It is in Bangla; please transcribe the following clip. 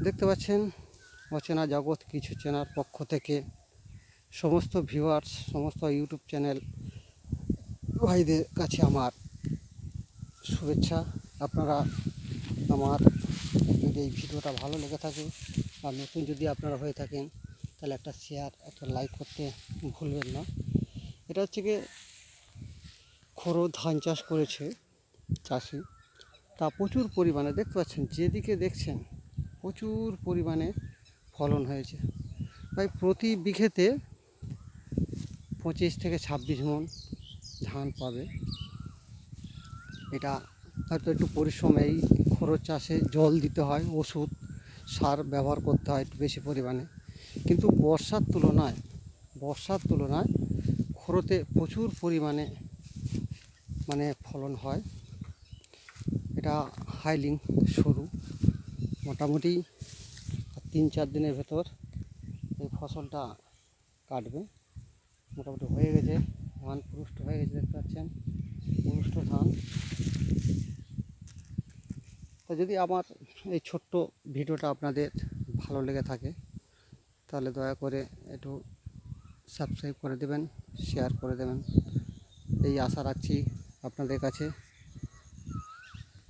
দেখতে পাচ্ছেন অচেনা জগৎ কিছু চেনার পক্ষ থেকে সমস্ত ভিউয়ার্স, সমস্ত ইউটিউব চ্যানেল ভাইদের কাছে আমার শুভেচ্ছা। আপনারা আমার যদি এই ভিডিওটা ভালো লেগে থাকে আর নতুন যদি আপনারা হয়ে থাকেন তাহলে একটা শেয়ার, একটা লাইক করতে ভুলবেন না। এটা হচ্ছে গিয়ে খোরো ধান চাষ করেছে চাষি, তা প্রচুর পরিমাণে দেখতে পাচ্ছেন, যেদিকে দেখছেন প্রচুর পরিমাণে ফলন হয়েছে। প্রায় প্রতি বিঘেতে 25 থেকে 26 মণ ধান পাবে। এটা হয়তো একটু পরিশ্রম, এই খরচ চাষে জল দিতে হয়, ওষুধ সার ব্যবহার করতে হয় একটু বেশি পরিমাণে, কিন্তু বর্ষার তুলনায় খোরোতে প্রচুর পরিমাণে ফলন হয়। এটা হাইলিং শুরু, মোটামুটি 3-4 দিনের ভেতর এই ফসলটা কাটবে। মোটামুটি হয়ে গেছে, ধান পুরুষ্ট হয়ে গেছে, দেখতে পাচ্ছেন পুরুষ্ট ধান। তো যদি আমার এই ছোট্ট ভিডিওটা আপনাদের ভালো লেগে থাকে তাহলে দয়া করে একটু সাবস্ক্রাইব করে দেবেন, শেয়ার করে দেবেন, এই আশা রাখছি আপনাদের কাছে।